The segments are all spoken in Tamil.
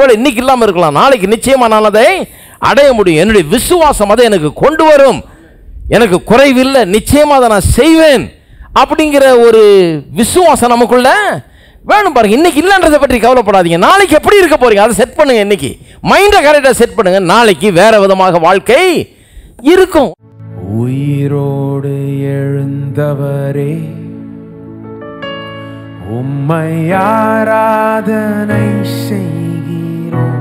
ஒருவேளை இன்னைக்கு இல்லாமல் இருக்கலாம், நாளைக்கு நிச்சயமா நான் அதை அடைய முடியும். என்னுடைய விசுவாசம் அதை எனக்கு கொண்டு வரும். எனக்கு குறைவில்லை, நிச்சயமா அதை நான் செய்வேன் அப்படிங்கிற ஒரு விசுவாசம் நமக்குள்ள வேணும். பாருங்க, இன்னைக்கு இல்லைன்றதை பற்றி கவலைப்படாதீங்க. நாளைக்கு எப்படி இருக்க போறீங்க அதை செட் பண்ணுங்க. இன்னைக்கு மைண்டை கரெக்டாக செட் பண்ணுங்க. நாளைக்கு வேற விதமாக வாழ்க்கை இருக்கும். உயிரோடு எழுந்தவரே, உம்மை ஆராதனை செய்கிறோம்.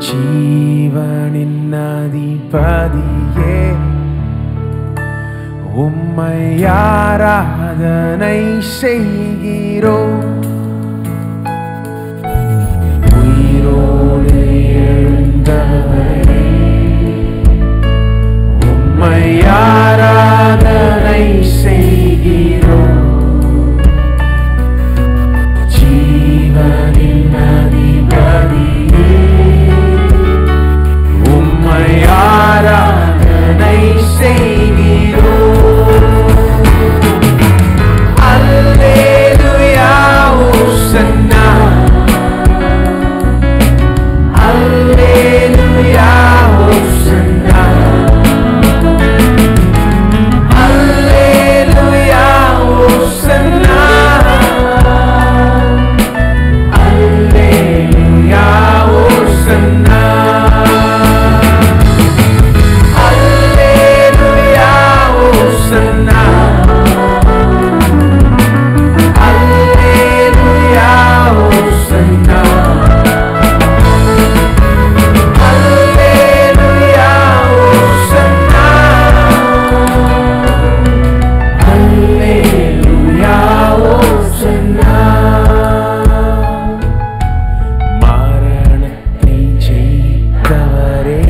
ஜீவனின் அதிபதியே, உம்மை ஆராதனை செய்கிறோம். உயிரோடு எழுந்தவரே, உம்மை ஆராதனை செய்கிறோம். ஜீவனின் அதிபதியே, உம்மை ஆராதனை செய்கிறோம். அல்லேலூயா ஓசன்னா, அல்லேலூயா ஓசன்னா, அல்லேலூயா ஓசன்னா, அல்லேலூயா ஓசன்னா, அல்லேலூயா ஓசன்னா, அல்லேலூயா ஓசன்னா, அல்லேலூயா ஓசன்னா, அல்லேலூயா ஓசன்னா. மரணத்தை ஜெயித்தவரே,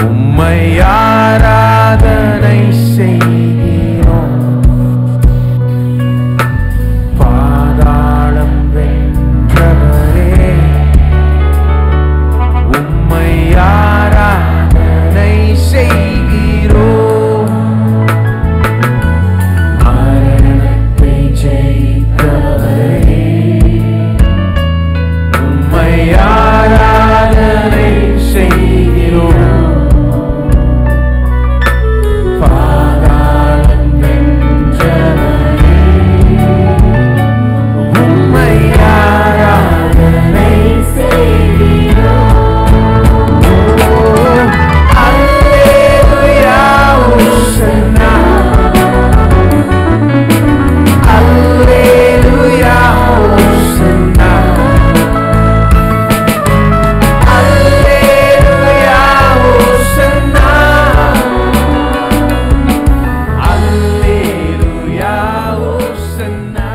உம்மை ஆராதனை செய்கிறோம். பாதாளம் வென்றவரே, உம்மை ஆராதனை செய்கிறோம். மரணத்தை ஜெயித்தவரே, உம்மை ஆராதனை செய்கிறோம். பாதாளம் வென்றவரே, உம்மை ஆராதனை செய்கிறோம். அல்லேலூயா ஓசன்னா, அல்லேலூயா ஓசன்னா, அல்லேலூயா ஓசன்னா, அல்லேலூயா ஓசன்னா.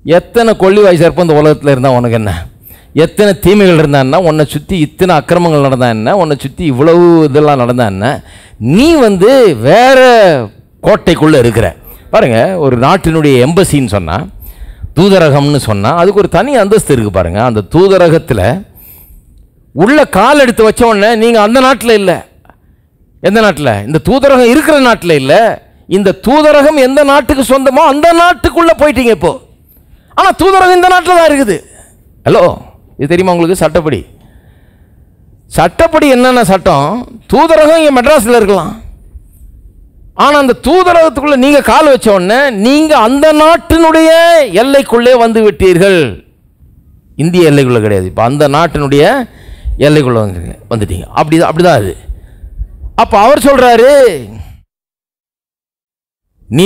எத்தனை கொள்ளிவாய் சர்ப்பம் இந்த உலகத்தில் இருந்தால் உனக்கு என்ன? எத்தனை தீமைகள் இருந்தான்னா, உன்னை சுற்றி இத்தனை அக்கிரமங்கள் நடந்தா என்ன, உன்னை சுற்றி இவ்வளவு இதெல்லாம் நடந்தா என்ன? நீ வேற கோட்டைக்குள்ளே இருக்கிற. பாருங்க, ஒரு நாட்டினுடைய எம்பசின்னு சொன்னால், தூதரகம்னு சொன்னால் அதுக்கு ஒரு தனி அந்தஸ்து இருக்குது. பாருங்க, அந்த தூதரகத்தில் உள்ள கால் எடுத்து வச்ச உடனே நீங்கள் அந்த நாட்டில் இல்லை. எந்த நாட்டில்? இந்த தூதரகம் இருக்கிற நாட்டில் இல்லை. இந்த தூதரகம் எந்த நாட்டுக்கு சொந்தமோ அந்த நாட்டுக்குள்ளே போயிட்டீங்க இப்போ. ஆனால் தூதரகம் இந்த நாட்டில் தான் இருக்குது. ஹலோ, இது தெரியுமா உங்களுக்கு? சட்டப்படி என்னென்ன சட்டம்? தூதரகம் இங்கே மெட்ராஸில் இருக்கலாம், ஆனால் அந்த தூதரகத்துக்குள்ளே நீங்கள் கால் வச்ச உடனே நீங்கள் அந்த நாட்டினுடைய எல்லைக்குள்ளே வந்து விட்டீர்கள். இந்திய எல்லைக்குள்ளே கிடையாது, இப்போ அந்த நாட்டினுடைய எல்லைக்குள்ளே வந்துட்டீங்க. அப்படிதான் அது. அப்போ அவர் சொல்கிறாரு, நீ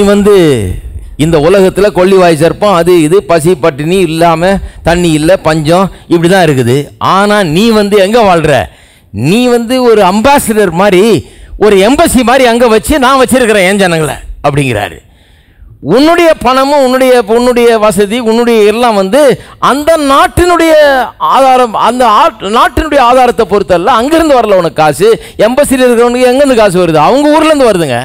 இந்த உலகத்தில் கொள்ளிவாய் சர்ப்பம், அது இது, பசி பட்டினி இல்லாமல், தண்ணி இல்லை, பஞ்சம், இப்படி தான் இருக்குது. ஆனால் நீ எங்கே வாழ்கிற? நீ ஒரு அம்பாசிடர் மாதிரி, ஒரு எம்பசி மாதிரி அங்கே வச்சு நான் வச்சிருக்கிறேன் என் ஜனங்களை அப்படிங்கிறாரு. உன்னுடைய பணமும் உன்னுடைய வசதி உன்னுடைய எல்லாம் அந்த நாட்டினுடைய ஆதாரம், அந்த நாட்டினுடைய ஆதாரத்தை பொறுத்தல்ல. அங்கிருந்து வரல உனக்கு காசு. எம்பசியில் இருக்கிறவனுக்கு எங்கேருந்து காசு வருது? அவங்க ஊர்லேருந்து வருதுங்க.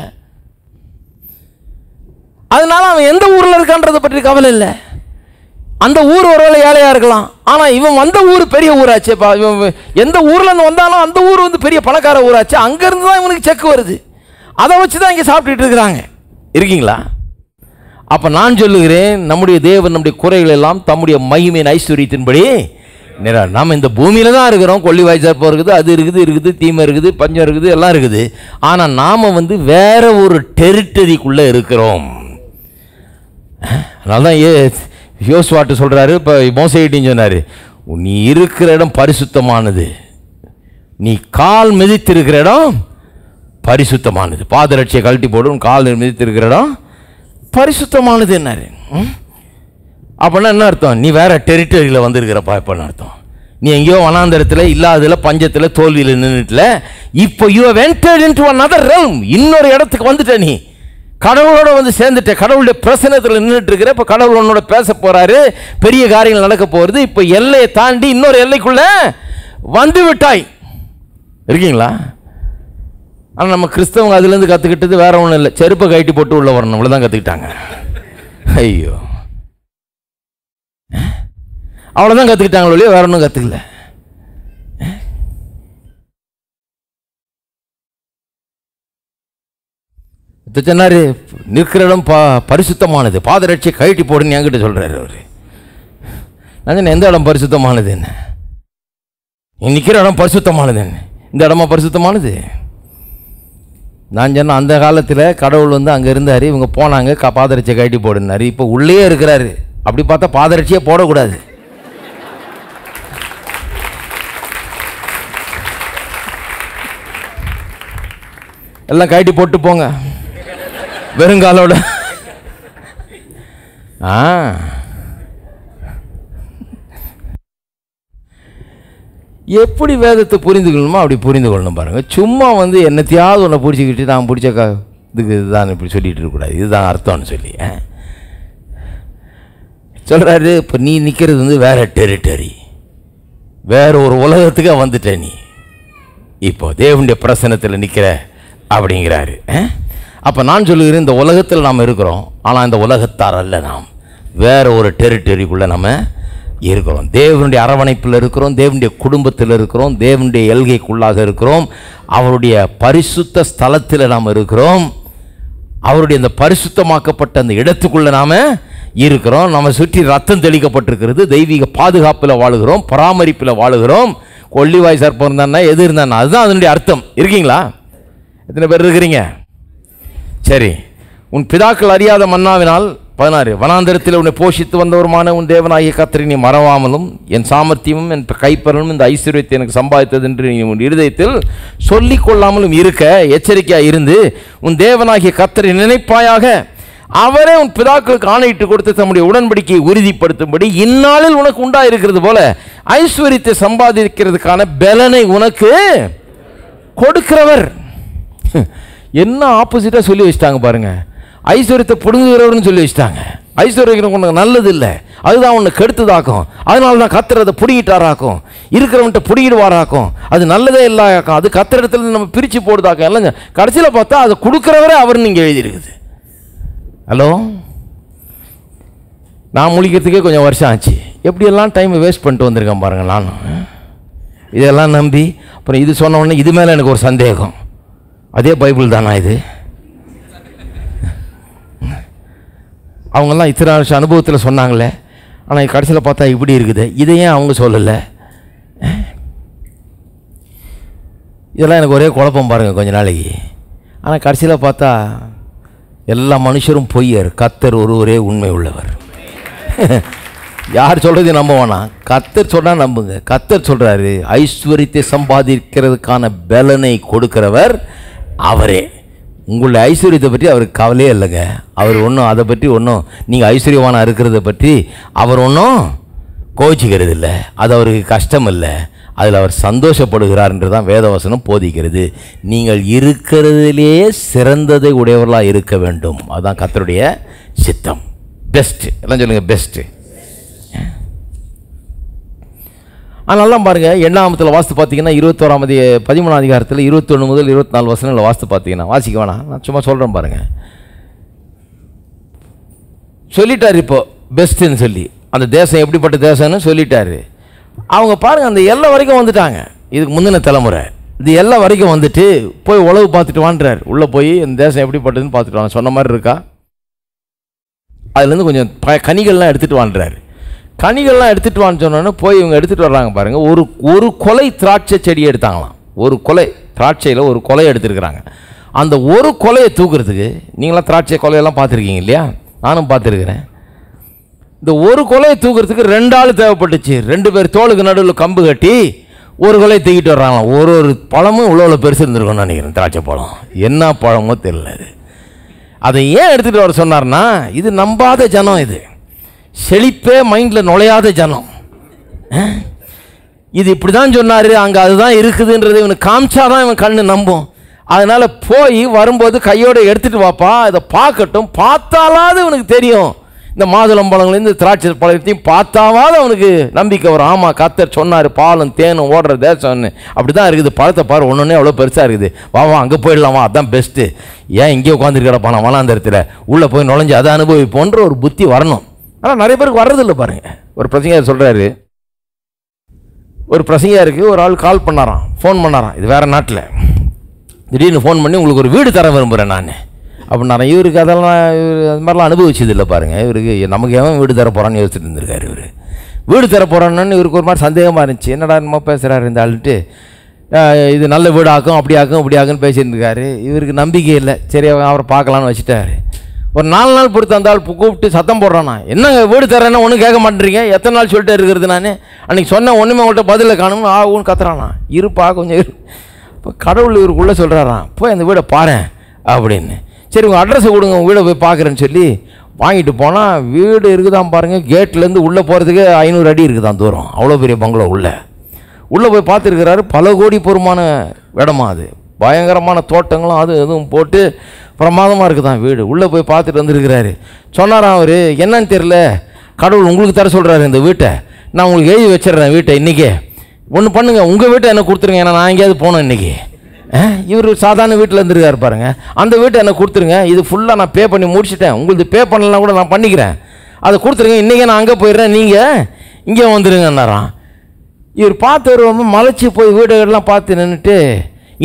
அதனால அவன் எந்த ஊரில் இருக்கான்றதை பற்றி கவலை இல்லை. அந்த ஊர் ஒருவேளை ஏழையாக இருக்கலாம், ஆனால் இவன் வந்த ஊர் பெரிய ஊராச்சு. இவன் எந்த ஊர்லேருந்து வந்தாலும் அந்த ஊர் வந்து பெரிய பணக்கார ஊராச்சு. அங்கேருந்து தான் இவனுக்கு செக் வருது. அதை வச்சு தான் இங்கே சாப்பிட்டுட்டு இருக்கிறாங்க. இருக்கீங்களா? அப்போ நான் சொல்லுகிறேன், நம்முடைய தேவன் நம்முடைய குறைகள் எல்லாம் தம்முடைய மகிமையின் ஐஸ்வர்யத்தின்படி நாம் இந்த பூமியில் தான் இருக்கிறோம். கொள்ளி வாய்ச்சார்ப்பம் இருக்குது, அது இருக்குது, தீமை இருக்குது, பஞ்சம் இருக்குது, எல்லாம் இருக்குது. ஆனால் நாம் வந்து வேற ஒரு டெரிட்டரிக்குள்ளே இருக்கிறோம். அதனால தான் யோசுவாட்டு சொல்கிறாரு, இப்போ மோசையிட்டின்னு சொன்னார், நீ இருக்கிற இடம் பரிசுத்தமானது, நீ கால் மிதித்திருக்கிற இடம் பரிசுத்தமானது. பாதரட்சியை கழட்டி போடும், கால் மிதித்திருக்கிற இடம் பரிசுத்தமானது என்னாரு. அப்படின்னா என்ன அர்த்தம்? நீ வேற டெரிட்டரியில் வந்திருக்கிறப்பா. எப்போன்னு அர்த்தம்? நீ எங்கேயோ வனாந்தரத்தில் இல்லாததில் பஞ்சத்தில் தோல்வியில் நின்றுட்டுல, இப்போ you have entered into another realm. இன்னொரு இடத்துக்கு வந்துட்ட, நீ கடவுளோட வந்து சேர்ந்துட்ட, கடவுளுடைய பிரசன்னத்தில் நின்றுட்டு இருக்கிற. இப்போ கடவுள் உன்னோட பேச போறாரு, பெரிய காரியங்கள் நடக்க போகிறது. இப்போ எல்லையை தாண்டி இன்னொரு எல்லைக்குள்ள வந்து விட்டாய். இருக்கீங்களா? ஆனால் நம்ம கிறிஸ்தவங்க அதுலேருந்து கற்றுக்கிட்டது வேற ஒன்றும் இல்லை, செருப்பை கட்டி போட்டு உள்ள வரணும், அவ்வளோதான் கற்றுக்கிட்டாங்க. ஐயோ, அவ்வளோதான் கற்றுக்கிட்டாங்களோ இல்லையோ, வேற ஒன்றும் கற்றுக்கல. சொன்னாரு, நிற்கிற இடம் பரிசுத்தமானது, பாதரட்சியை கழட்டி போடுன்னு என்கிட்ட சொல்றாரு அவரு. நான் எந்த இடம் பரிசுத்தமானது? என்ன நிற்கிற இடம் பரிசுத்தமானது? என்ன இந்த இடமா பரிசுத்தமானது? நான் சொன்ன அந்த காலத்தில் கடவுள் வந்து அங்கே இருந்தார், இவங்க போனாங்க, பாதரட்சியை கழட்டி போடுனாரு. இப்போ உள்ளே இருக்கிறாரு. அப்படி பார்த்தா பாதரட்சியே போடக்கூடாது. எல்லாம் கழட்டி போட்டு போங்க வெறுங்காலோட. எப்படி வேதத்தை புரிந்து கொள்ளணுமோ அப்படி புரிந்து கொள்ளணும் பாருங்க. சும்மா வந்து என்னத்தையாவது ஒன்றை பிடிச்சிக்கிட்டு நான் பிடிச்ச இதுக்கு இதுதான் இப்படி சொல்லிட்டு இருக்கக்கூடாது, இதுதான் அர்த்தம்னு சொல்லி சொல்கிறாரு. இப்போ நீ நிற்கிறது வந்து வேற டெரிட்டரி, வேற ஒரு உலகத்துக்கு வந்துட்ட நீ, இப்போ தேவனுடைய பிரசன்னத்தில் நிற்கிற அப்படிங்கிறாரு. அப்போ நான் சொல்லுகிறேன், இந்த உலகத்தில் நாம் இருக்கிறோம், ஆனால் இந்த உலகத்தார் அல்ல, நாம் வேற ஒரு டெரிட்டரிக்குள்ளே நம்ம இருக்கிறோம். தேவனுடைய அரவணைப்பில் இருக்கிறோம், தேவனுடைய குடும்பத்தில் இருக்கிறோம், தேவனுடைய எல்கைக்குள்ளாக இருக்கிறோம், அவருடைய பரிசுத்த ஸ்தலத்தில் நாம் இருக்கிறோம், அவருடைய இந்த பரிசுத்தமாக்கப்பட்ட அந்த இடத்துக்குள்ளே நாம் இருக்கிறோம். நம்ம சுற்றி ரத்தம் தெளிக்கப்பட்டிருக்கிறது, தெய்வீக பாதுகாப்பில் வாழுகிறோம், பராமரிப்பில் வாழுகிறோம். கொள்ளிவாய் சர்ப்பம் இருந்தான்னா எது இருந்தான்னா அதுதான் அதனுடைய அர்த்தம். இருக்கீங்களா? எத்தனை பேர் இருக்கிறீங்க? சரி. உன் பிதாக்கள் அறியாத மன்னாவினால் 16 வனாந்தரத்தில் உன்னை போஷித்து வந்தவருமான உன் தேவனாகிய கர்த்தரை நீ மறவாமலும், என் சாமர்த்தியமும் என் கைப்பறனும் இந்த ஐஸ்வர்யத்தை எனக்கு சம்பாதித்தது என்று நீ உன் இருதயத்தில் சொல்லிக் கொள்ளாமலும் இருக்க எச்சரிக்கையாக இருந்து உன் தேவனாகிய கர்த்தரை நினைப்பாயாக. அவரே உன் பிதாக்களுக்கு ஆணையிட்டு கொடுத்து தம்முடைய உடன்படிக்கையை உறுதிப்படுத்தும்படி இந்நாளில் உனக்கு உண்டாயிருக்கிறது போல ஐஸ்வர்யத்தை சம்பாதிக்கிறதுக்கான பலனை உனக்கு கொடுக்கிறவர். என்ன ஆப்போசிட்டாக சொல்லி வச்சுட்டாங்க பாருங்க. ஐஸ்வர்யத்தை பிடுங்குகிறவர்னு சொல்லி வச்சுட்டாங்க. ஐஸ்வர்யம் உனக்கு நல்லது இல்லை, அதுதான் உன்னை கெடுத்ததாக்கும், அதனால தான் கர்த்தர் அதை பிடிக்கிட்டாராக்கும், இருக்கிறவன்ட்ட பிடிக்கிடுவாராக்கும், அது நல்லதே இல்லாக்கும், அது கர்த்தர் இடத்துல நம்ம பிரித்து போடுதாக்கும். இல்லைங்க, கடைசியில் பார்த்தா அதை கொடுக்குறவரே அவர்னு இங்கே எழுதியிருக்குது. ஹலோ, நான் முழிக்கிறதுக்கே கொஞ்சம் வருஷம் ஆச்சு. எப்படியெல்லாம் டைமை வேஸ்ட் பண்ணிட்டு வந்திருக்கேன் பாருங்கள். நானும் இதெல்லாம் நம்பி அப்புறம் இது சொன்ன உடனே இது மேலே எனக்கு ஒரு சந்தேகம், அதே பைபிள் தானா இது? அவங்கெல்லாம் இத்தனை வருஷம் அனுபவத்தில் சொன்னாங்களே, ஆனால் கடைசியில் பார்த்தா இப்படி இருக்குது, இதை ஏன் அவங்க சொல்லலை? இதெல்லாம் எனக்கு ஒரே குழப்பம் பாருங்கள் கொஞ்ச நாளைக்கு. ஆனால் கடைசியில் பார்த்தா எல்லா மனுஷரும் பொய்யர், கர்த்தர் ஒருவரே உண்மை உள்ளவர். யார் சொல்கிறதையும் நம்ப வேணாம், கர்த்தர் சொன்னால் நம்புங்க. கர்த்தர் சொல்கிறாரு, ஐஸ்வர்யத்தை சம்பாதிக்கிறதுக்கான பலனை கொடுக்கிறவர் அவரே. உங்களுடைய ஐஸ்வர்யத்தை பற்றி அவருக்கு கவலையே இல்லைங்க. அவர் ஒன்றும் அதை பற்றி ஒன்றும், நீங்கள் ஐஸ்வர்யவானாக இருக்கிறத பற்றி அவர் ஒன்றும் கோச்சிக்கிறது இல்லை, அது அவருக்கு கஷ்டம் இல்லை, அதில் அவர் சந்தோஷப்படுகிறார் என்று தான் வேதவசனம் போதிக்கிறது. நீங்கள் இருக்கிறதுலேயே சிறந்ததை உடையவர்களாக இருக்க வேண்டும், அதுதான் கர்த்தருடைய சித்தம். பெஸ்ட்டு எல்லாம் சொல்லுங்கள், பெஸ்ட்டு. அதனாலாம் பாருங்கள், 8ஆமத்தில் வாஸ்து பார்த்தீங்கன்னா 21ஆம் 13ஆம் அதிகாரத்தில் 21 முதல் 24 வசனங்களில் வாஸ்து பார்த்தீங்கன்னா, வாசிக்க வேணாம், நான் சும்மா சொல்கிறேன் பாருங்கள். சொல்லிட்டார் இப்போ பெஸ்ட்டுன்னு சொல்லி. அந்த தேசம் எப்படிப்பட்ட தேசம்னு சொல்லிட்டாரு. அவங்க பாருங்கள் அந்த எல்லை வரைக்கும் வந்துட்டாங்க. இதுக்கு முந்தின தலைமுறை இது எல்லை வரைக்கும் வந்துட்டு போய் உழவு பார்த்துட்டு வான்றார். உள்ளே போய் இந்த தேசம் எப்படிப்பட்டதுன்னு பார்த்துட்டு வாங்க. சொன்ன மாதிரி இருக்கா? அதுலேருந்து கொஞ்சம் கனிகள்லாம் எடுத்துகிட்டு வான்றாரு. கனிகள்லாம் எடுத்துகிட்டு வான்னு சொன்னோன்னே போய் இவங்க எடுத்துகிட்டு வர்றாங்க பாருங்கள். ஒரு கொலை திராட்சை செடியை எடுத்தாங்களாம். ஒரு கொலை திராட்சையில் ஒரு கொலையை எடுத்துருக்குறாங்க. அந்த ஒரு கொலையை தூக்குறதுக்கு, நீங்களாம் திராட்சை கொலையெல்லாம் பார்த்துருக்கீங்க இல்லையா? நானும் பார்த்துருக்குறேன். இந்த ஒரு கொலையை தூக்குறதுக்கு 2 ஆள் தேவைப்பட்டுச்சு. 2 பேர் தோளுக்கு நடுவில் கம்பு கட்டி ஒரு கொலையை தூக்கிட்டு வர்றாங்களாம். ஒரு பழமும் இவ்வளோ பெருசு இருந்திருக்கும்னு நினைக்கிறேன். திராட்சை பழம் என்ன பழமோ தெரியல. அதை ஏன் எடுத்துகிட்டு வர சொன்னார்னா, இது நம்பாத ஜனம், இது செழிப்பே மைண்டில் நுழையாத ஜனம். இது இப்படி தான் சொன்னார், அங்கே அதுதான் இருக்குதுன்றது இவனுக்கு காமிச்சாதான் இவன் கண்ணு நம்பும். அதனால் போய் வரும்போது கையோடு எடுத்துகிட்டு வாப்பா, இதை பார்க்கட்டும், பார்த்தாலாவது இவனுக்கு தெரியும். இந்த மாதுளம்பழங்கள்லேருந்து திராட்சை பழத்தையும் பார்த்தாவது அவனுக்கு நம்பிக்கை வரும். ஆமாம், கர்த்தர் சொன்னார் பாலும் தேனும் ஓடுற தேசம்னு. அப்படி தான் இருக்குது. பழத்தை பாரு, ஒன்று அவ்வளோ பெருசாக இருக்குது. வா அங்கே போயிடலாமா, அதுதான் பெஸ்ட்டு. ஏன் இங்கே உட்காந்துருக்கிறப்பா நான் வனாந்தரத்தில் உள்ளே போய் நுழைஞ்சு அதை அனுபவிப்போன்ற ஒரு புத்தி வரணும். ஆனால் நிறைய பேருக்கு வர்றதில்லை பாருங்கள். ஒரு பிரசங்கியார் சொல்கிறாரு, ஒரு பிரசங்கியாருக்கு ஒரு ஆள் கால் பண்ணாராம், ஃபோன் பண்ணாராம். இது வேறு நாட்டில். திடீர்னு ஃபோன் பண்ணி உங்களுக்கு ஒரு வீடு தர விரும்புகிறேன் நான் அப்படின்னா, இவருக்கு அதெல்லாம் அது மாதிரிலாம் அனுபவிச்சது இல்லை பாருங்கள். இவருக்கு நமக்கு எவன் வீடு தர போகிறான்னு யோசிச்சுட்டு இருந்திருக்காரு. இவர் வீடு தர போகிறான்னு இவருக்கு ஒரு மாதிரி சந்தேகமாக இருந்துச்சு. என்னடா நம்ம பேசுகிறாரு இந்த ஆளுட்டு, இது நல்ல வீடு ஆக்கும், அப்படி ஆக்கும், இப்படி ஆக்குன்னு பேசிட்டு இருக்காரு. இவருக்கு நம்பிக்கை இல்லை. சரி அவரை பார்க்கலான்னு வச்சுட்டாரு. ஒரு 4 நாள் பொறுத்து அந்த ஆள் கூப்பிட்டு சத்தம் போடுறானா, என்னங்க வீடு தரேன்னா ஒன்றும் கேட்க மாட்டேறீங்க, எத்தனை நாள் சொல்லிட்டே இருக்கிறது நான், அன்றைக்கி சொன்னேன் ஒன்றுமே உங்கள்கிட்ட பதிலை காணும் ஆகுன்னு கத்துறானா. இருப்பா கொஞ்சம் இரு. இப்போ கடவுள் இவருக்குள்ளே சொல்கிறாராம், போய் அந்த வீடை பாரு அப்படின்னு. சரி உங்கள் அட்ரஸை கொடுங்க, உங்கள் வீடை போய் பார்க்குறேன்னு சொல்லி வாங்கிட்டு போனால் வீடு இருக்குதான் பாருங்கள். கேட்லேருந்து உள்ளே போகிறதுக்கு 500 அடி இருக்குதான் தூரம். அவ்வளோ பெரிய பங்களோ. உள்ளே போய் பார்த்துருக்கிறாரு. பல கோடி பொறுமான இடமா அது. பயங்கரமான தோட்டங்களும் அது எதுவும் போட்டு பிரமாதமாக இருக்குதான் வீடு. உள்ளே போய் பார்த்துட்டு வந்துருக்கிறாரு. சொன்னாராம் அவர், என்னன்னு தெரில, கடவுள் உங்களுக்கு தர சொல்கிறாரு இந்த வீட்டை, நான் உங்களுக்கு எழுதி வச்சிடுறேன் வீட்டை இன்றைக்கே. ஒன்று பண்ணுங்கள், உங்கள் வீட்டை எனக்கு கொடுத்துருங்க, ஏன்னா நான் எங்கேயாவது போனேன் இன்றைக்கி. இவர் சாதாரண வீட்டில் இருந்துருக்காரு பாருங்க. அந்த வீட்டை எனக்கு கொடுத்துருங்க, இது ஃபுல்லாக நான் பே பண்ணி முடிச்சுட்டேன், உங்களுக்கு பே பண்ணலாம் கூட நான் பண்ணிக்கிறேன், அதை கொடுத்துருங்க, இன்றைக்கே நான் அங்கே போயிடுறேன், நீங்கள் இங்கே வந்துடுங்கன்னாராம். இவர் பார்த்தவர் வந்து மலைச்சி போய் வீடுகள்லாம் பார்த்து நின்றுட்டு,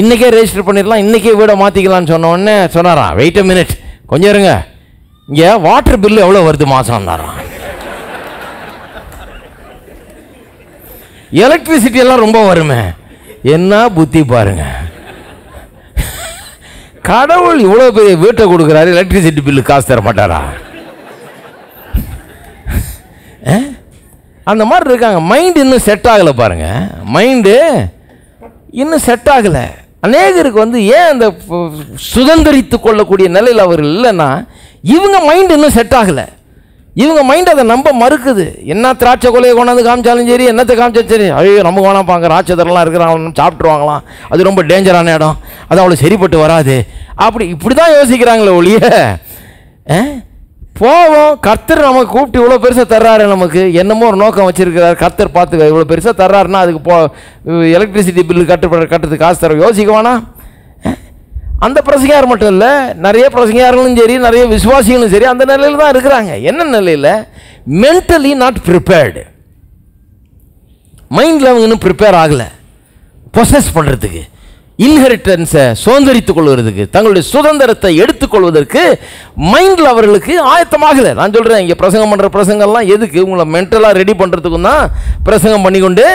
இன்றைக்கே ரெஜிஸ்டர் பண்ணிடலாம், இன்றைக்கே வீடை மாற்றிக்கலான்னு சொன்ன உடனே சொன்னாராம், வெயிட் அ மினிட், கொஞ்சம் இருங்க, இங்கே வாட்டர் பில்லு எவ்வளோ வருது மாதம்னாராம். எலக்ட்ரிசிட்டி எல்லாம் ரொம்ப வருமே. என்ன புத்தி பாருங்க. கடவுள் இவ்வளோ பெரிய வீட்டை கொடுக்குறாரு, எலக்ட்ரிசிட்டி பில்லு காசு தர மாட்டாரா? அந்த மாதிரி இருக்காங்க. மைண்டு இன்னும் செட் ஆகலை பாருங்க. மைண்டு இன்னும் செட் ஆகலை. அநேகருக்கு வந்து ஏன் அந்த சுதந்திரித்து கொள்ளக்கூடிய நிலையில் அவர்கள் இல்லைன்னா, இவங்க மைண்டு இன்னும் செட் ஆகலை. இவங்க மைண்ட் அதை நம்ப மறுக்குது. என்ன திராட்சை கொலையை கொண்டாந்து காமிச்சாலும் சரி, என்னத்தை காமிச்சாலும் சரி, ஐயோ நமக்கு வேணாம்ப்பாங்க, ராட்சதரெல்லாம் இருக்கிறாங்க, சாப்பிட்ருவாங்களாம், அது ரொம்ப டேஞ்சரான இடம், அது அவ்வளோ சரிப்பட்டு வராது, இப்படி தான் யோசிக்கிறாங்களே ஒழிய, போவோம் கர்த்தர் நமக்கு கூப்பிட்டு இவ்வளோ பெருசாக தர்றாரு, நமக்கு என்னமோ ஒரு நோக்கம் வச்சுருக்கிறார், கர்த்தர் பார்த்து இவ்வளோ பெருசாக தர்றாருன்னா அதுக்கு எலக்ட்ரிசிட்டி பில்லு கட்டுறதுக்கு காசு தர யோசிக்க வேணாம். அந்த பிரசங்கியார் மட்டும் இல்லை, நிறைய பிரசங்கியார்களும் சரி, நிறைய விசுவாசிகளும் சரி அந்த நிலையில் தான் இருக்கிறாங்க. என்ன நிலையில்? Mentally not prepared. மைண்டில் அவங்க இன்னும் ப்ரிப்பேர் ஆகலை பொசஸ் பண்ணுறதுக்கு, இன்ஹெரிட்டன்ஸை சுதந்திரித்துக் கொள்வதற்கு, தங்களுடைய சுதந்திரத்தை எடுத்துக்கொள்வதற்கு மைண்டில் அவர்களுக்கு ஆயத்தமாகலை. நான் சொல்கிறேன், இங்கே பிரசங்கம் பண்ணுற பிரசங்கம்லாம் எதுக்கு? உங்களை மென்டலாக ரெடி பண்ணுறதுக்கும் தான் பிரசங்கம் பண்ணிக்கொண்டு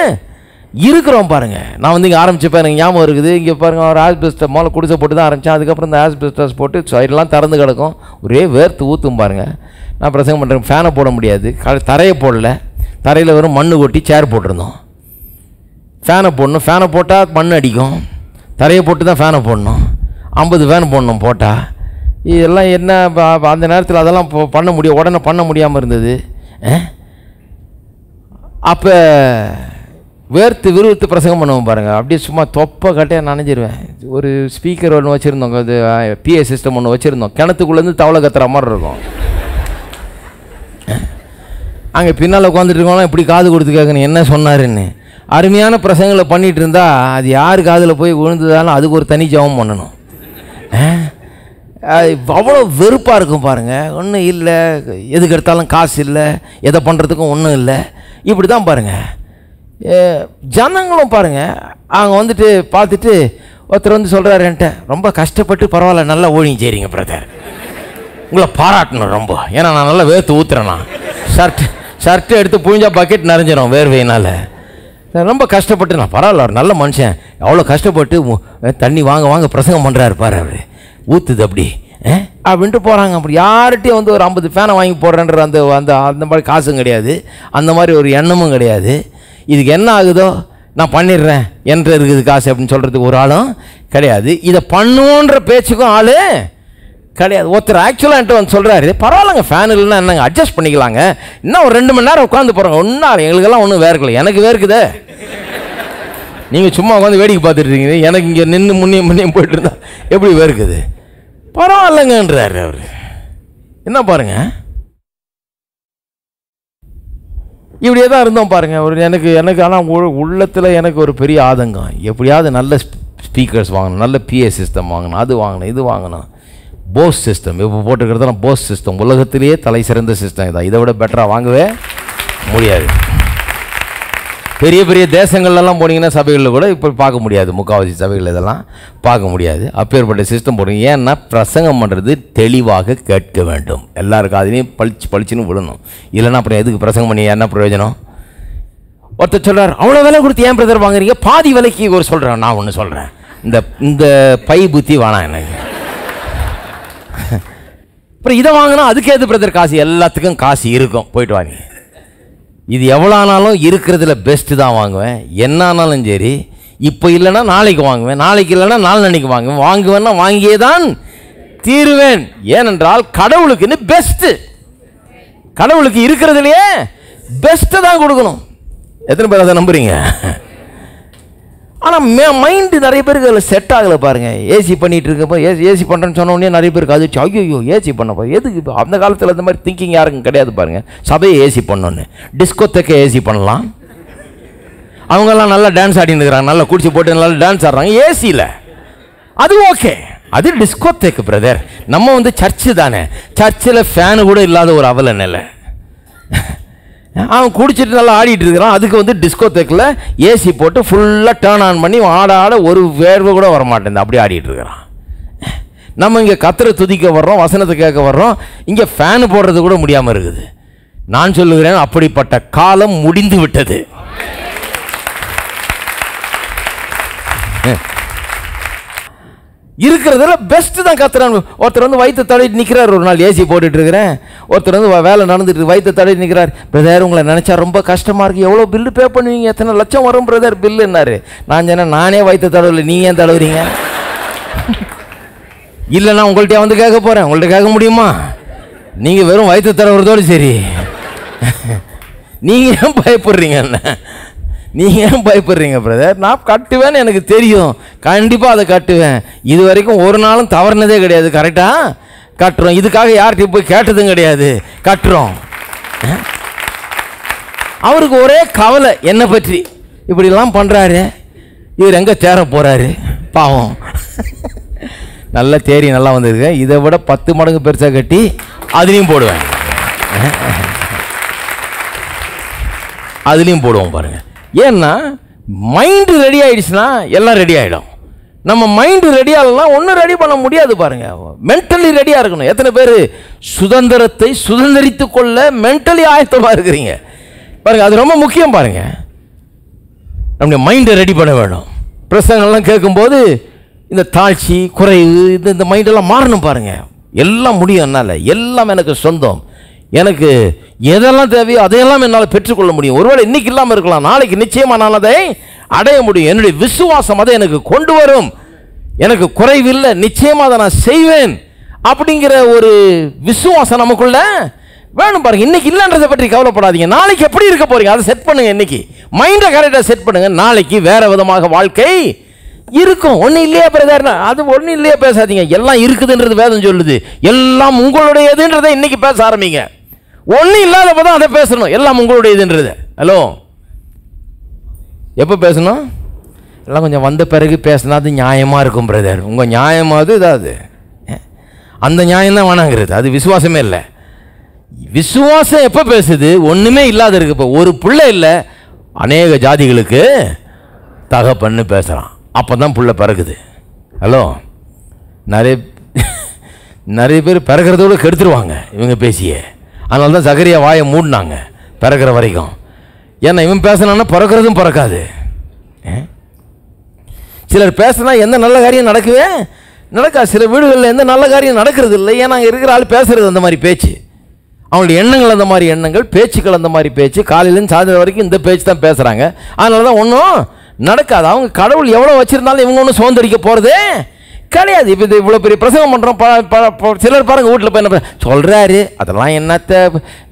இருக்கிறோம் பாருங்க. நான் வந்து இங்கே ஆரம்பிச்சப்போ எனக்கு ஞாபகம் இருக்குது. இங்கே பாருங்கள், ஒரு ஆஸ்பெஸ்டஸ் முதல்ல குடிசை போட்டு தான் ஆரம்பித்தேன். அதுக்கப்புறம் இந்த ஆஸ்பெஸ்டஸ் போட்டு சைடெலாம் திறந்து கிடக்கும், ஒரே வேர்த்து ஊற்றும் பாருங்கள். நான் பிரசங்கம் பண்ணுறேன், ஃபேனை போட முடியாது, தரையை போடல, தரையில் வெறும் மண்ணு கொட்டி சேர் போட்டிருந்தோம். ஃபேனை போடணும், ஃபேனை போட்டால் மண் அடிக்கும், தரையை போட்டு தான் ஃபேனை போடணும், 50 ஃபேன் போடணும் போட்டால். இதெல்லாம் என்ன அந்த நேரத்தில் அதெல்லாம் பண்ண முடியும், உடனே பண்ண முடியாமல் இருந்தது. அப்போ வேர்த்து விறுவிறுத்து பிரசங்கம் பண்ணுவோம் பாருங்கள். அப்படியே சும்மா தொப்பை கட்டையாக நனைஞ்சிருவேன். ஒரு ஸ்பீக்கர் ஒன்று வச்சுருந்தோம், அது பிஏ சிஸ்டம் ஒன்று வச்சுருந்தோம், கிணத்துக்குள்ளேருந்து தவளை கத்துற மாதிரி இருக்கும். அங்கே பின்னால் உட்காந்துட்டு இருக்கோம்னா இப்படி காது கொடுத்து கேட்கணும் என்ன சொன்னாருன்னு. அருமையான பிரசங்களை பண்ணிகிட்டு இருந்தால் அது யார் காதில் போய் விழுந்ததாலும் அதுக்கு ஒரு தனி ஜபம் பண்ணணும். அவ்வளோ வெறுப்பாக இருக்கும் பாருங்கள். ஒன்றும் இல்லை, எதுக்கு எடுத்தாலும் காசு இல்லை, எதை பண்ணுறதுக்கும் ஒன்றும் இல்லை, இப்படி தான் பாருங்கள். ஜனங்களும் பாருங்கள், அவங்க வந்துட்டு பார்த்துட்டு ஒருத்தர் வந்து சொல்கிறாரு என்கிட்ட, ரொம்ப கஷ்டப்பட்டு பரவாயில்ல நல்லா ஊழியம் செய்கிறீங்க பிரதர், உங்களை பாராட்டணும் ரொம்ப, ஏன்னா நான் நல்லா வேர்த்து ஊற்றுறேண்ணா, ஷர்ட்டு எடுத்து புழிஞ்சா பக்கெட் நிறைஞ்சிடும் வேர்வையினால், ரொம்ப கஷ்டப்பட்டு நான் பரவாயில்ல ஒரு நல்ல மனுஷன் அவ்வளோ கஷ்டப்பட்டு தண்ணி வாங்க வாங்க பிரசங்கம் பண்ணுறாரு பாரு, அவர் ஊற்றுது அப்படி அப்படின்ட்டு போகிறாங்க. அப்படி யார்கிட்டையும் வந்து ஒரு 50 ஃபேனை வாங்கி போடுறேன்ற அந்த அந்த அந்த மாதிரி காசும் கிடையாது, அந்த மாதிரி ஒரு எண்ணமும் கிடையாது. இதுக்கு என்ன ஆகுதோ நான் பண்ணிடுறேன் என்ற இருக்குது காசு அப்படின்னு சொல்கிறதுக்கு ஒரு ஆளும் கிடையாது. இதை பண்ணுவோன்ற பேச்சுக்கும் ஆள் கிடையாது. ஒருத்தர் ஆக்சுவலாக என்கிட்ட வந்து சொல்கிறாரு, பரவாயில்லங்க ஃபேன் இல்லைன்னா என்னங்க அட்ஜஸ்ட் பண்ணிக்கலாங்க, இன்னும் ஒரு 2 மணி நேரம் உட்காந்து போகிறாங்க, ஒன்றும் எங்களுக்கெல்லாம் ஒன்றும் வேர்க்கலை, எனக்கு வேர்க்குதே, நீங்கள் சும்மா உட்காந்து வேடிக்கை பார்த்துட்டு இருக்கீங்க, எனக்கு இங்கே நின்று முன்னையும் போயிட்டு இருந்தா எப்படி வேர்க்குது, பரவாயில்லைங்கன்றாரு அவர். என்ன பாருங்க, இப்படியே தான் இருந்தோம் பாருங்க. ஒரு எனக்கு ஆனால் உள்ளத்தில் எனக்கு ஒரு பெரிய ஆதங்கம், எப்படியாவது நல்ல ஸ்பீக்கர்ஸ் வாங்கணும், நல்ல PA சிஸ்டம் வாங்கணும், அது வாங்கணும், இது வாங்கணும். போஸ் சிஸ்டம் இப்போ போட்டுக்கிறதெல்லாம் போஸ் சிஸ்டம் உலகத்திலேயே தலை சிறந்த சிஸ்டம் இதான், இதை விட பெட்டராக வாங்கவே முடியாது. பெரிய பெரிய தேசங்கள்லாம் போனீங்கன்னா சபைகளில் கூட இப்போ பார்க்க முடியாது, முக்கால்வாசி சபைகள் இதெல்லாம் பார்க்க முடியாது. அப்பேற்பட்ட சிஸ்டம் போடுங்க. ஏன்னா பிரசங்கம் பண்ணுறது தெளிவாக கேட்க வேண்டும், எல்லாருக்கும் அதுலேயும் பளிச்சுன்னு விடணும், இல்லைன்னா அப்புறம் எதுக்கு பிரசங்கம் பண்ணி என்ன பிரயோஜனம்? ஒருத்தர் சொல்கிறார், அவ்வளோ விலை கொடுத்து ஏன் பிரதர் வாங்குறீங்க, பாதி விலைக்கு ஒரு சொல்கிறேன். நான் ஒன்று சொல்கிறேன், இந்த பை புத்தி வேணாம் எனக்கு. அப்புறம் இதை வாங்கினா அதுக்கு எது பிரதர் காசு, எல்லாத்துக்கும் காசு இருக்கும், போயிட்டு வாங்க. இது எவ்வளோ ஆனாலும் இருக்கிறதுல பெஸ்ட்டு தான் வாங்குவேன், என்ன ஆனாலும் சரி. இப்போ இல்லைன்னா நாளைக்கு வாங்குவேன், நாளைக்கு இல்லைன்னா நாளைக்கு வாங்குவேன், வாங்குவேன்னா வாங்கியே தான் தீருவேன். ஏனென்றால் கடவுளுக்குன்னு பெஸ்ட்டு, கடவுளுக்கு இருக்கிறதுலையே பெஸ்ட்டை தான் கொடுக்கணும். எத்தனை பேர் அதை நம்புறீங்க? ஆனால் மைண்டு நிறைய பேருக்கு அதில் செட் ஆகலை பாருங்கள். ஏசி பண்ணிகிட்டு இருக்கப்போ ஏசி பண்ணுறேன்னு சொன்ன உடனே நிறைய பேருக்கு அது ஐயோ ஏசி பண்ணப்போ எதுக்கு, இப்போ அந்த காலத்தில் இந்த மாதிரி திங்கிங் யாருக்கும் கிடையாது பாருங்கள். சபையை ஏசி பண்ணோன்னு டிஸ்கோத்தேக்கை ஏசி பண்ணலாம், அவங்கெல்லாம் நல்லா டான்ஸ் ஆடின்னு இருக்கிறாங்க, நல்லா குடிச்சு போட்டு நல்லா டான்ஸ் ஆடுறாங்க ஏசியில், அது ஓகே, அது டிஸ்கோத்தேக்கு பிரதர். நம்ம வந்து சர்ச்சு தானே, சர்ச்சில் ஃபேனு கூட இல்லாத ஒரு அவல நிலை, அவன் குடிச்சிட்டு நல்லா ஆடிட்டு இருக்கிறான், அதுக்கு வந்து டிஸ்கோத்தேக்கில் ஏசி போட்டு ஃபுல்லாக டேர்ன் ஆன் பண்ணி ஆட ஒரு வேர்வை கூட வரமாட்டேன், அப்படி ஆடிட்டு இருக்கிறான். நம்ம இங்கே கத்தரை துதிக்க வர்றோம், வசனத்தை கேட்க வர்றோம், இங்கே ஃபேனு போடுறது கூட முடியாமல் இருக்குது. நான் சொல்லுகிறேன், அப்படிப்பட்ட காலம் முடிந்து விட்டது. இருக்கிறதுல பெஸ்ட்டு தான் கத்துறான். ஒருத்தர் வந்து வயிற்று தடவிட்டு நிற்கிறார், ஒரு நாள் ஏசி போட்டுட்டு இருக்கிறேன், ஒருத்தர் வந்து வேலை நடந்துட்டு வயிற்று தடவிட்டு நிற்கிறார், பிரதர் உங்களை நினச்சா ரொம்ப கஷ்டமாக இருக்குது, எவ்வளோ பில்லு பே பண்ணுவீங்க, எத்தனை லட்சம் வரும் பிரதர் பில்லுன்னாரு. நான் சொன்னேன், நானே வயிற்று தடவில்லை, நீங்கள் ஏன் தடவுறீங்க? இல்லைன்னா உங்கள்கிட்ட வந்து கேட்க போகிறேன், உங்கள்கிட்ட கேட்க முடியுமா? நீங்கள் வெறும் வயிற்று தடவுறதோடு சரி, நீங்கள் ஏன் பயப்படுறீங்க? நீங்கள் ஏன் பயப்படுறீங்க பிரதர்? நான் கட்டுவேன்னு எனக்கு தெரியும், கண்டிப்பாக அதை கட்டுவேன், இது வரைக்கும் ஒரு நாளும் தவறுனதே கிடையாது, கரெக்டாக கட்டுறோம், இதுக்காக யார்கிட்டையும் போய் கேட்டதும் கிடையாது, கட்டுறோம். அவருக்கு ஒரே கவலை என்னை பற்றி, இப்படிலாம் பண்ணுறாரு, இவர் எங்கே தேர போகிறாரு பாவம். நல்லா தேறி நல்லா வந்திருக்கு, இதை விட 10 மடங்கு பெருசாக கட்டி அதுலேயும் போடுவேன், அதுலேயும் போடுவோம் பாருங்கள். ஏன்னா மைண்டு ரெடி ஆகிடுச்சுன்னா எல்லாம் ரெடி ஆகிடும். நம்ம மைண்டு ரெடி ஆகலாம், ஒன்றும் ரெடி பண்ண முடியாது பாருங்க. மென்டலி ரெடியாக இருக்கணும். எத்தனை பேர் சுதந்திரத்தை சுதந்திரித்து கொள்ள மென்டலி ஆயத்தமாக இருக்கிறீங்க பாருங்க, அது ரொம்ப முக்கியம் பாருங்க. நம்முடைய மைண்டை ரெடி பண்ண வேணும். பிரசங்கள்லாம் கேட்கும்போது இந்த தாழ்ச்சி குறைவு இந்த மைண்டெல்லாம் மாறணும் பாருங்க. எல்லாம் முடியும் என்னால், எல்லாம் எனக்கு சொந்தம், எனக்கு எதெல்லாம் தேவையோ அதையெல்லாம் என்னால் பெற்றுக்கொள்ள முடியும். ஒருவேளை இன்னைக்கு இல்லாமல் இருக்கலாம், நாளைக்கு நிச்சயமாக நான் அதை அடைய முடியும். என்னுடைய விசுவாசம் அதை எனக்கு கொண்டு வரும், எனக்கு குறைவில்லை, நிச்சயமாக அதை நான் செய்வேன் அப்படிங்கிற ஒரு விசுவாசம் நமக்குள்ள வேணும் பாருங்க. இன்னைக்கு இல்லைன்றதை பற்றி கவலைப்படாதீங்க, நாளைக்கு எப்படி இருக்க போறீங்க அதை செட் பண்ணுங்க. இன்னைக்கு மைண்டை கரெக்டாக செட் பண்ணுங்க, நாளைக்கு வேற விதமாக வாழ்க்கை இருக்கும். ஒன்றும் இல்லையா பிரதர், அது ஒன்றும் இல்லையா பேசாதீங்க, எல்லாம் இருக்குதுன்றது வேதம் சொல்லுது. எல்லாம் உங்களுடையதுன்றதை இன்னைக்கு பேச ஆரம்பிங்க. ஒன்றும் இல்லாதப்போ தான் அதை பேசணும், எல்லாம் உங்களுடையதுன்றது. ஹலோ, எப்போ பேசணும்? எல்லாம் கொஞ்சம் வந்த பிறகு பேசினா அது நியாயமாக இருக்கும் பிரதர். உங்கள் நியாயமாவது இதாவது அந்த நியாயம் தான் வேணாங்கிறது. அது விசுவாசமே இல்லை. விசுவாசம் எப்போ பேசுது? ஒன்றுமே இல்லாத இருக்கு. இப்போ ஒரு பிள்ளை இல்லை, அநேக ஜாதிகளுக்கு தகப்பன்னு பேசுகிறான். அப்போ தான் பிள்ளை பிறகுது. ஹலோ, நிறைய பேர் பிறக்கிறதோடு கெடுத்துருவாங்க இவங்க பேசியே. அதனால தான் சகரியா வாயை மூடினாங்க பிறக்கிற வரைக்கும். ஏன்னா இவன் பேசினான்னா பிறக்கிறதும் பிறக்காது. சிலர் பேசினா எந்த நல்ல காரியம் நடக்கவே நடக்காது. சில வீடுகளில் எந்த நல்ல காரியம் நடக்கிறது இல்லை. ஏன்னா அங்கே இருக்கிற ஆள் பேசுகிறது அந்த மாதிரி பேச்சு, அவங்களுடைய எண்ணங்கள் அந்த மாதிரி எண்ணங்கள், பேச்சுக்கள் அந்த மாதிரி பேச்சு. காலையிலேருந்து சாயந்தரம் வரைக்கும் இந்த பேச்சு தான் பேசுகிறாங்க. அதனால தான் ஒன்றும் நடக்காது. அவங்க கடவுள் எவ்வளோ வச்சுருந்தாலும் இவங்க ஒன்றும் சுதந்திரிக்க போகிறதே கிடையாது. இப்போ இது இவ்வளோ பெரிய பிரசங்கம் பண்ணுறோம். சிலர் பாருங்க வீட்டில் போய் என்ன சொல்கிறாரு, அதெல்லாம் என்னத்த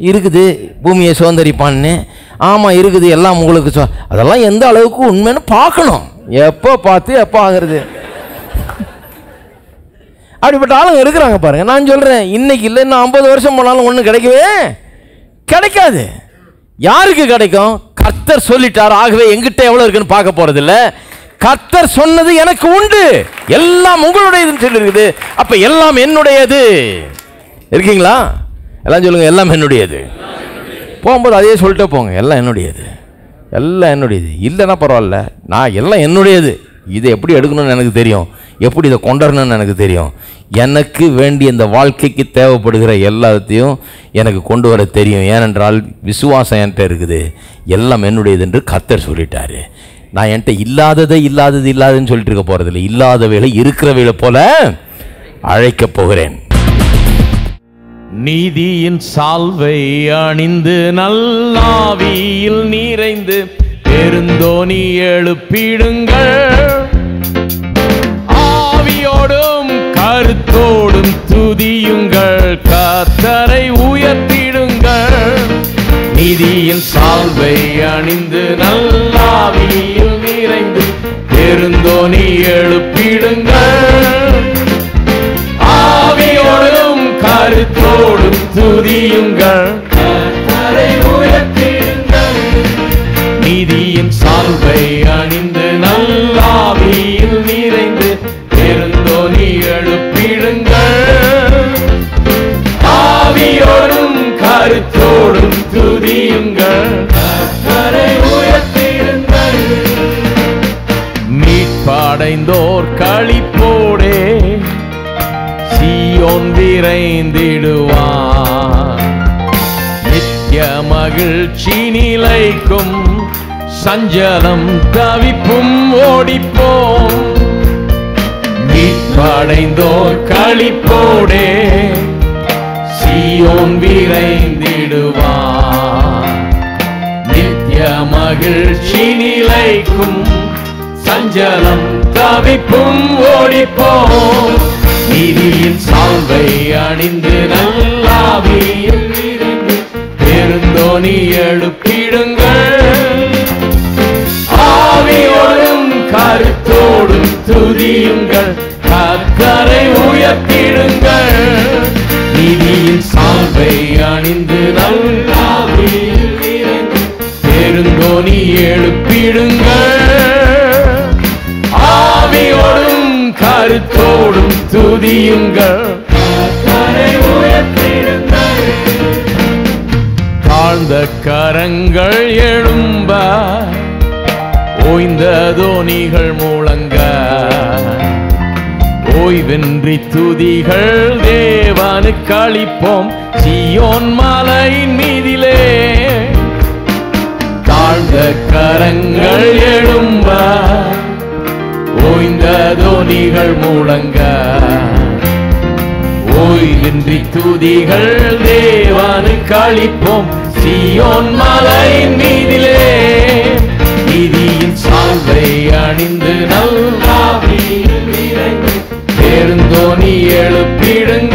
இருக்குது பூமியை சுதந்திரிப்பான்னு. ஆமாம் இருக்குது, எல்லாம் உங்களுக்கு அதெல்லாம் எந்த அளவுக்கு உண்மைன்னு பார்க்கணும். எப்போ பார்த்து எப்போ ஆகிறது அப்படிப்பட்ட ஆளுங்க இருக்கிறாங்க பாருங்க. நான் சொல்கிறேன், இன்னைக்கு இல்லை, இன்னும் 50 வருஷம் போனாலும் ஒன்றும் கிடைக்கவே கிடைக்காது. யாருக்கு கிடைக்கும்? கர்த்தர் சொல்லிட்டார், ஆகவே எங்கிட்ட எவ்வளோ இருக்குன்னு பார்க்க போகிறது இல்லை. கர்த்தர் சொன்னது எனக்கு உண்டு, எல்லாம் உங்களுடையதுன்னு சொல்லி இருக்குது. அப்ப எல்லாம் என்னுடையது. இருக்கீங்களா? எல்லாம் சொல்லுங்க, எல்லாம் என்னுடையது. போகும்போது அதே சொல்லிட்டே போங்க, எல்லாம் என்னுடையது, எல்லாம் என்னுடையது. இல்லைன்னா பரவாயில்ல, நான் எல்லாம் என்னுடையது. இதை எப்படி எடுக்கணும்னு எனக்கு தெரியும், எப்படி இதை கொண்டாடணும்னு எனக்கு தெரியும். எனக்கு வேண்டிய இந்த வாழ்க்கைக்கு தேவைப்படுகிற எல்லாத்தையும் எனக்கு கொண்டு வர தெரியும். ஏனென்றால் விசுவாசம் என்கிட்ட இருக்குது, எல்லாம் என்னுடையது என்று கர்த்தர் சொல்லிட்டாரு. நான் என்கிட்ட இல்லாததுன்னு சொல்லிட்டு இருக்க போறதில்லை. இல்லாதவைகளை இருக்கிறவைகளை போல அழைக்க போகிறேன். நீதியின் சால்வை அணிந்து நல்லாவியில் நிறைந்து பெருந்தோனி எழுப்பிடுங்கள். ஆவியோடும் கருத்தோடும் துதியுங்கள், கர்த்தரை உயர்த்திடுங்கள். நீதியின் சால்வை அணிந்து நல்லாவியில் நிறைந்து பெருந்தோனி எழுப்பிடுங்கள். ஆவியோடும் கருத்தோடும் துதியுங்கள், கர்த்தரை உயர்த்திடுங்கள். நீதியின் சால்வை அணிந்து நல்லாவியில் நிறைந்து பெருந்தோனி எழுப்பிடுங்கள். ஆவியோடும் கருத்தோடும் துதியுங்கள், கர்த்தரை உயர்த்திடுங்கள். மீட்படைந்தோர் களிப்போடே சீயோன் விரைந்திடுவார். நித்திய மகிழ்ச்சி நிலைக்கும், சஞ்சலம் தவிப்பும் ஓடிப்போம். மீட்படைந்தோர் களிப்போடே சீயோன் விரைந்திடுவார். நித்திய மகிழ்ச்சி நிலைக்கும், சஞ்சலம் தவிப்பும் ஓடிப்போம். நீதியின் சால்வை அணிந்து நல்லாவியில் நிறைந்து பெருந்தோனி எழுப்பிடுங்கள். ஆவியோடும் கருத்தோடும் துதியுங்கள், கர்த்தரை உயர்த்திடுங்கள். நீதியின் சால்வை அணிந்து நல்லாவியில் நிறைந்து பெருந்தோனி எழுப்பிடுங்கள். ஆவியோடும் கருத்தோடும் துதியுங்கள், கர்த்தரை உயர்த்திடுங்கள். தாழ்ந்த கரங்கள் எழும்ப, ஓய்ந்த தோணிகள் முழங்க, ஓய்வின்றி துதிகள் தேவனுக்கு அளிப்போம் சீயோன் மலையின் மீதிலே. தாழ்ந்த கரங்கள் எழும்ப, ஓய்ந்த தோணிகள் முழங்க, ஓய்வின்றி துதிகள் தேவனுக்கு அளிப்போம் சீயோன் மலையின் மீதிலே. நீதியின் சால்வை அணிந்து நல்லாவியில் நிறைந்து பெருந்தோனி எழுப்பிடுங்கள்.